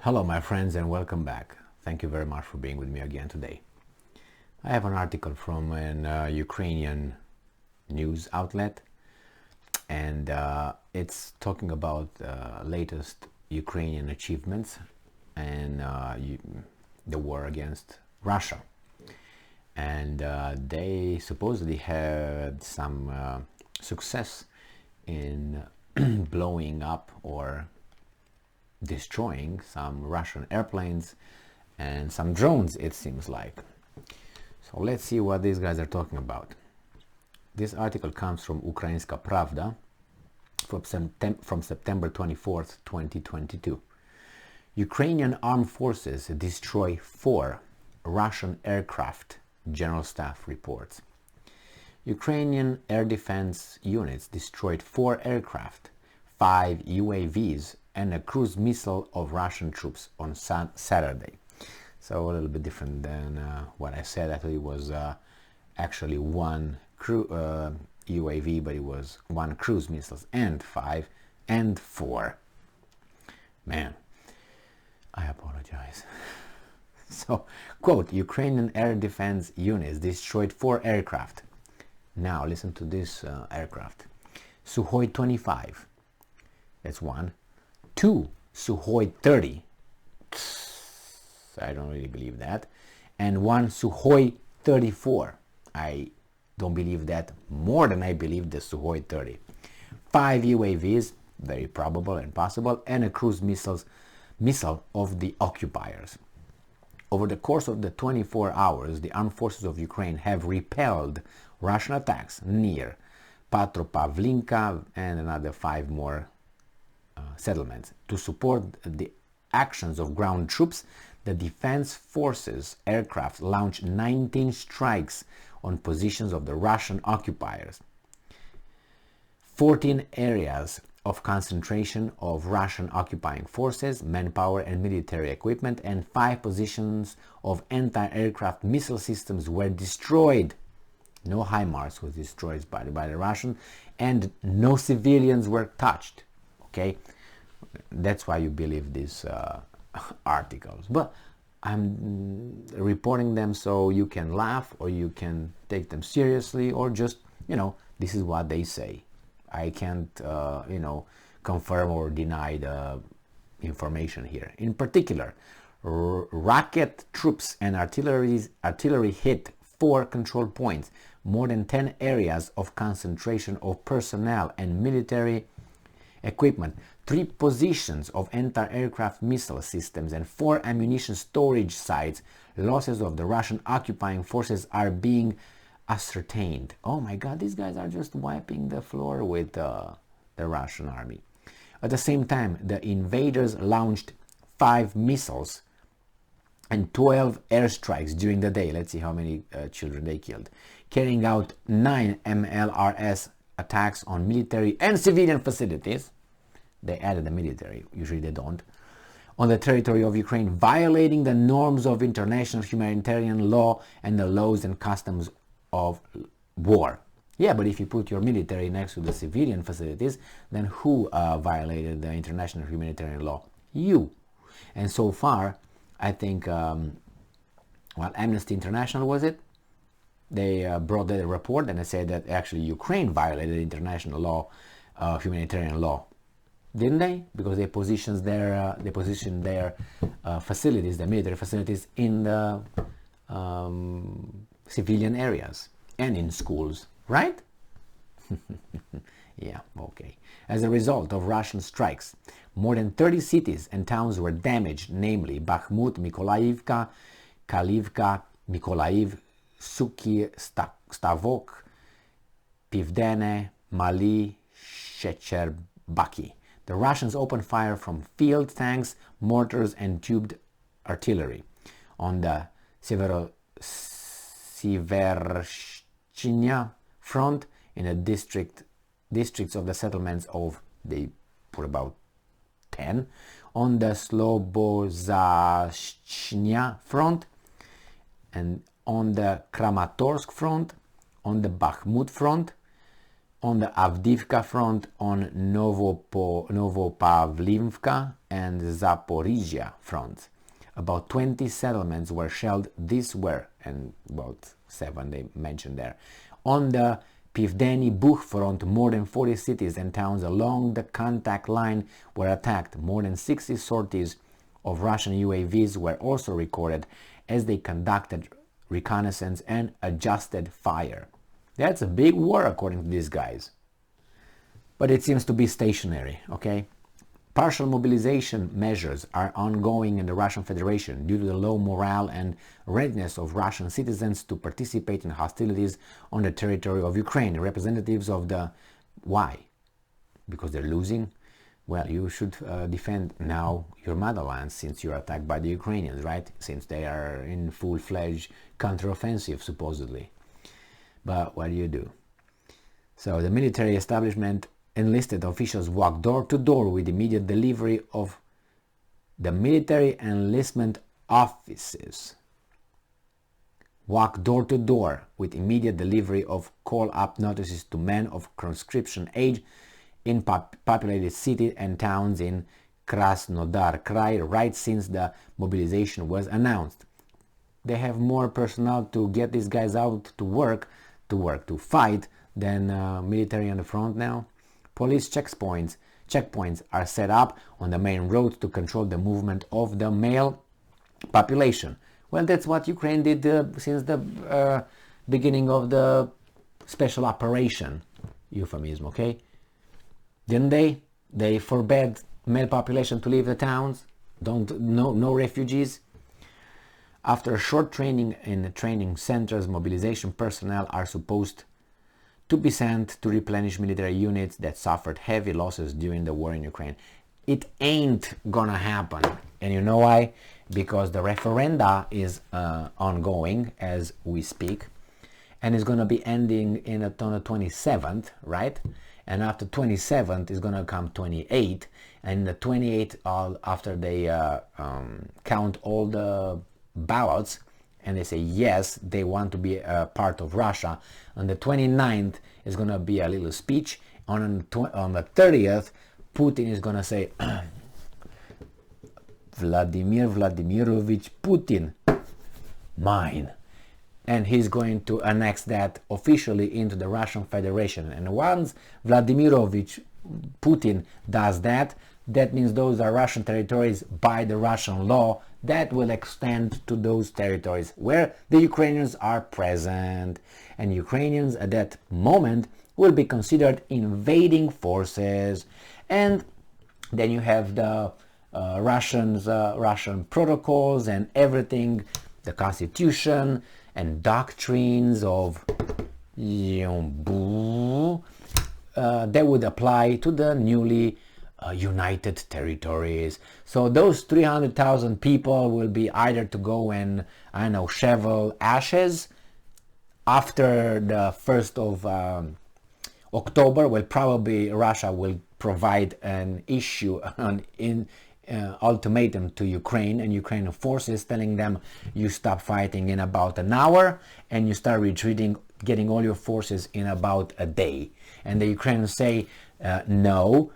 Hello my friends and welcome back. Thank you very much for being with me again today. I have an article from an Ukrainian news outlet, and it's talking about latest Ukrainian achievements and the war against Russia. And they supposedly had some success in blowing up or destroying some Russian airplanes and some drones, it seems like. So let's see what these guys are talking about. This article comes from Ukrainska Pravda from September 24th, 2022. Ukrainian armed forces destroy 4 Russian aircraft, General Staff reports. Ukrainian air defense units destroyed 4 aircraft, 5 UAVs, and a cruise missile of Russian troops on Saturday. So a little bit different than what I said. I thought it was actually 1 UAV, but it was 1 cruise missiles and 5 and 4. Man, I apologize. So, quote, Ukrainian air defense units destroyed 4 aircraft. Now listen to this aircraft. Su-25, that's 1. 2 Su-30, I don't really believe that, and 1 Su-34. I don't believe that more than I believe the Su-30. 5 UAVs, very probable and possible, and a cruise missile of the occupiers. Over the course of the 24 hours, the armed forces of Ukraine have repelled Russian attacks near Petropavlinka and another 5 more settlements. To support the actions of ground troops, the Defense Forces aircraft launched 19 strikes on positions of the Russian occupiers. 14 areas of concentration of Russian occupying forces, manpower and military equipment, and 5 positions of anti-aircraft missile systems were destroyed. No HIMARS was destroyed by the Russian, and no civilians were touched. Okay, that's why you believe these articles. But I'm reporting them so you can laugh, or you can take them seriously, or just, this is what they say. I can't, confirm or deny the information here. In particular, rocket troops and artillery hit 4 control points, more than 10 areas of concentration of personnel and military equipment, 3 positions of anti-aircraft missile systems, and 4 ammunition storage sites. Losses of the Russian occupying forces are being ascertained. Oh my God, these guys are just wiping the floor with the Russian army. At the same time, the invaders launched 5 missiles and 12 airstrikes during the day. Let's see how many children they killed, carrying out 9 MLRS attacks on military and civilian facilities. They added the military, usually they don't, on the territory of Ukraine, violating the norms of international humanitarian law and the laws and customs of war. Yeah, but if you put your military next to the civilian facilities, then who violated the international humanitarian law? You. And so far, I think, Amnesty International, was it? They brought the report and they said that actually Ukraine violated international law, humanitarian law. Didn't they? Because they positioned their facilities, the military facilities, in the civilian areas and in schools, right? Yeah, okay. As a result of Russian strikes, more than 30 cities and towns were damaged, namely Bakhmut, Mykolaiivka, Kalivka, Mykolaiv, Suki, Stavok, Pivdene, Mali, Shecherbaki. The Russians opened fire from field tanks, mortars, and tubed artillery. On the Sivershchina front, in the districts of the settlements of, they put about 10. On the Slobozashchnya front, and on the Kramatorsk front, on the Bakhmut front, on the Avdiivka front, on Novopavlivka and Zaporizhia front. About 20 settlements were shelled. These were, and about 7 they mentioned there. On the Pivdeni Bukh front, more than 40 cities and towns along the contact line were attacked. More than 60 sorties of Russian UAVs were also recorded as they conducted reconnaissance and adjusted fire. That's a big war according to these guys. But it seems to be stationary, okay? Partial mobilization measures are ongoing in the Russian Federation due to the low morale and readiness of Russian citizens to participate in hostilities on the territory of Ukraine. Representatives of the... Why? Because they're losing? Well, you should defend now your motherland since you're attacked by the Ukrainians, right? Since they are in full-fledged counteroffensive, supposedly. But what do you do? So the military establishment enlisted officials walked door to door with immediate delivery of the military enlistment offices. Walk door to door with immediate delivery of call-up notices to men of conscription age in populated cities and towns in Krasnodar Krai right since the mobilization was announced. They have more personnel to get these guys out to fight than military on the front now. Police checkpoints are set up on the main roads to control the movement of the male population. Well, that's what Ukraine did since the beginning of the special operation, euphemism, okay? Didn't they? They forbade male population to leave the towns. No refugees. After a short training in the training centers, mobilization personnel are supposed to be sent to replenish military units that suffered heavy losses during the war in Ukraine. It ain't gonna happen. And you know why? Because the referenda is ongoing as we speak, and it's gonna be ending on the 27th, right? And after 27th is gonna come 28, and the 28th, after they count all the ballots, and they say yes, they want to be a part of Russia. On the 29th is going to be a little speech. On the 30th, Putin is going to say, Vladimir Vladimirovich Putin, mine. And he's going to annex that officially into the Russian Federation. And once Vladimirovich Putin does that, that means those are Russian territories by the Russian law that will extend to those territories where the Ukrainians are present. And Ukrainians at that moment will be considered invading forces. And then you have the Russian protocols and everything, the constitution and doctrines of that would apply to the newly united territories. So those 300,000 people will be either to go and, I don't know, shovel ashes after the 1st of October. Well, probably Russia will provide an ultimatum to Ukraine and Ukrainian forces, telling them you stop fighting in about an hour and you start retreating, getting all your forces in about a day. And the Ukrainians say no,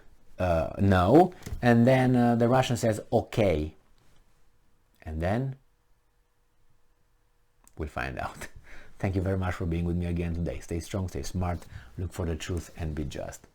and then the Russian says okay, and then we'll find out. Thank you very much for being with me again today. Stay strong, stay smart, look for the truth, and be just.